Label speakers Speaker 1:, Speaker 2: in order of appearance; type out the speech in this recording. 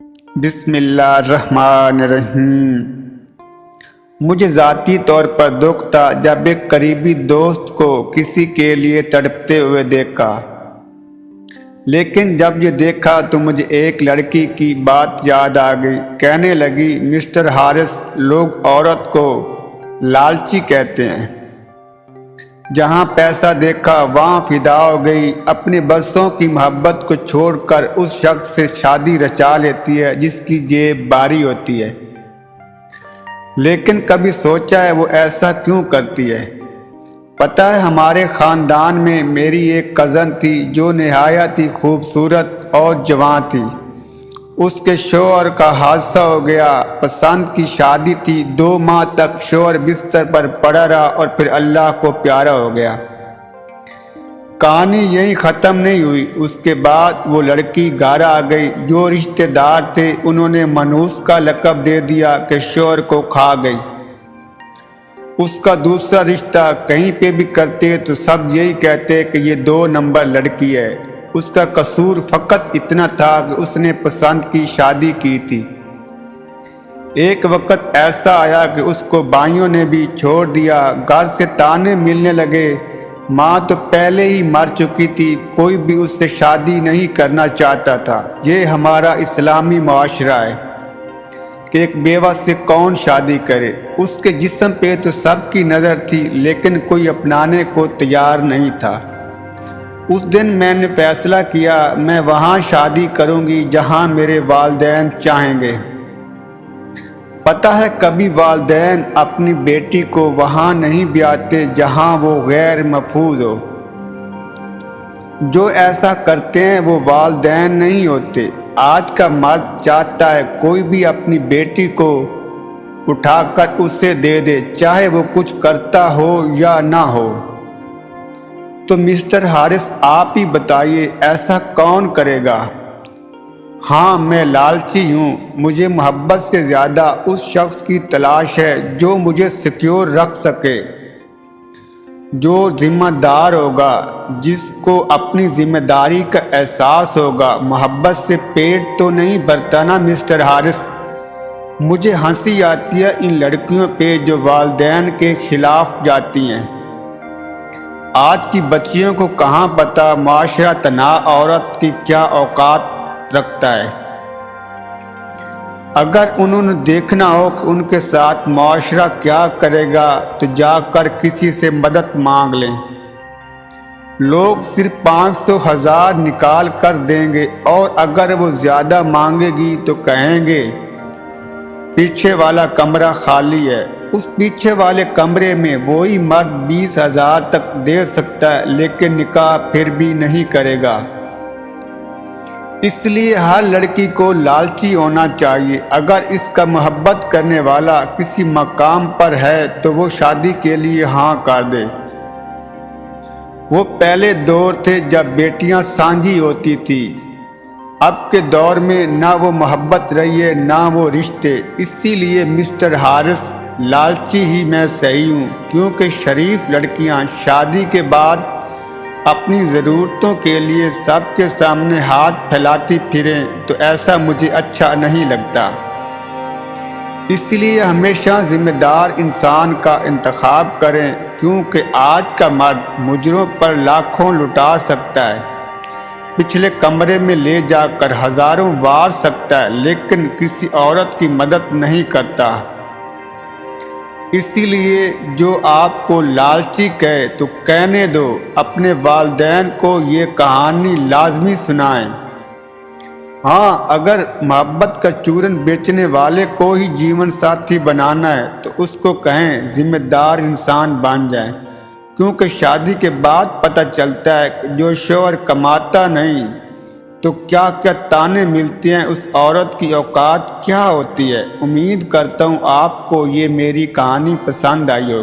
Speaker 1: بسم اللہ الرحمن الرحیم۔ مجھے ذاتی طور پر دکھ تھا جب ایک قریبی دوست کو کسی کے لیے تڑپتے ہوئے دیکھا، لیکن جب یہ دیکھا تو مجھے ایک لڑکی کی بات یاد آ گئی۔ کہنے لگی، مسٹر ہارس، لوگ عورت کو لالچی کہتے ہیں۔ جہاں پیسہ دیکھا وہاں فدا ہو گئی، اپنے برسوں کی محبت کو چھوڑ کر اس شخص سے شادی رچا لیتی ہے جس کی جیب باری ہوتی ہے۔ لیکن کبھی سوچا ہے وہ ایسا کیوں کرتی ہے؟ پتہ ہے، ہمارے خاندان میں میری ایک کزن تھی جو نہایت ہی خوبصورت اور جوان تھی۔ اس کے شوہر کا حادثہ ہو گیا۔ پسند کی شادی تھی، 2 ماہ تک شوہر بستر پر پڑا رہا اور پھر اللہ کو پیارا ہو گیا۔ کہانی یہیں ختم نہیں ہوئی۔ اس کے بعد وہ لڑکی گھر آ گئی۔ جو رشتہ دار تھے انہوں نے منحوس کا لقب دے دیا کہ شوہر کو کھا گئی۔ اس کا دوسرا رشتہ کہیں پہ بھی کرتے تو سب یہی کہتے کہ یہ 2 نمبر لڑکی ہے۔ اس کا قصور فقط اتنا تھا کہ اس نے پسند کی شادی کی تھی۔ ایک وقت ایسا آیا کہ اس کو بھائیوں نے بھی چھوڑ دیا۔ گھر سے تانے ملنے لگے۔ ماں تو پہلے ہی مر چکی تھی، کوئی بھی اس سے شادی نہیں کرنا چاہتا تھا۔ یہ ہمارا اسلامی معاشرہ ہے کہ ایک بیوہ سے کون شادی کرے۔ اس کے جسم پہ تو سب کی نظر تھی لیکن کوئی اپنانے کو تیار نہیں تھا۔ اس دن میں نے فیصلہ کیا، میں وہاں شادی کروں گی جہاں میرے والدین چاہیں گے۔ پتہ ہے، کبھی والدین اپنی بیٹی کو وہاں نہیں بیاتے جہاں وہ غیر محفوظ ہو۔ جو ایسا کرتے ہیں وہ والدین نہیں ہوتے۔ آج کا مرد چاہتا ہے کوئی بھی اپنی بیٹی کو اٹھا کر اسے دے دے، چاہے وہ کچھ کرتا ہو یا نہ ہو۔ تو مسٹر ہارس، آپ ہی بتائیے، ایسا کون کرے گا؟ ہاں، میں لالچی ہوں۔ مجھے محبت سے زیادہ اس شخص کی تلاش ہے جو مجھے سیکیور رکھ سکے، جو ذمہ دار ہوگا، جس کو اپنی ذمہ داری کا احساس ہوگا۔ محبت سے پیٹ تو نہیں بھرتا نا مسٹر ہارس۔ مجھے ہنسی آتی ہے ان لڑکیوں پہ جو والدین کے خلاف جاتی ہیں۔ آج کی بچیوں کو کہاں پتہ معاشرہ تنہا عورت کی کیا اوقات رکھتا ہے۔ اگر انہوں نے دیکھنا ہو کہ ان کے ساتھ معاشرہ کیا کرے گا تو جا کر کسی سے مدد مانگ لیں۔ لوگ صرف 500 1000 نکال کر دیں گے، اور اگر وہ زیادہ مانگے گی تو کہیں گے پیچھے والا کمرہ خالی ہے۔ اس پیچھے والے کمرے میں وہی مرد 20,000 تک دے سکتا ہے لیکن نکاح پھر بھی نہیں کرے گا۔ اس لیے ہر لڑکی کو لالچی ہونا چاہیے۔ اگر اس کا محبت کرنے والا کسی مقام پر ہے تو وہ شادی کے لیے ہاں کر دے۔ وہ پہلے دور تھے جب بیٹیاں سانجھی ہوتی تھی۔ اب کے دور میں نہ وہ محبت رہی ہے نہ وہ رشتے۔ اسی لیے مسٹر ہارس، لالچی ہی میں صحیح ہوں، کیونکہ شریف لڑکیاں شادی کے بعد اپنی ضرورتوں کے لیے سب کے سامنے ہاتھ پھیلاتی پھریں تو ایسا مجھے اچھا نہیں لگتا۔ اس لیے ہمیشہ ذمہ دار انسان کا انتخاب کریں، کیونکہ آج کا مرد مجرموں پر لاکھوں لٹا سکتا ہے، پچھلے کمرے میں لے جا کر ہزاروں وار سکتا ہے، لیکن کسی عورت کی مدد نہیں کرتا۔ اسی لیے جو آپ کو لالچی کہے تو کہنے دو، اپنے والدین کو یہ کہانی لازمی سنائیں۔ ہاں، اگر محبت کا چورن بیچنے والے کو ہی جیون ساتھی بنانا ہے تو اس کو کہیں ذمہ دار انسان بن جائیں، کیونکہ شادی کے بعد پتہ چلتا ہے کہ جو شوہر کماتا نہیں تو کیا کیا تانے ملتے ہیں، اس عورت کی اوقات کیا ہوتی ہے۔ امید کرتا ہوں آپ کو یہ میری کہانی پسند آئی ہوگی۔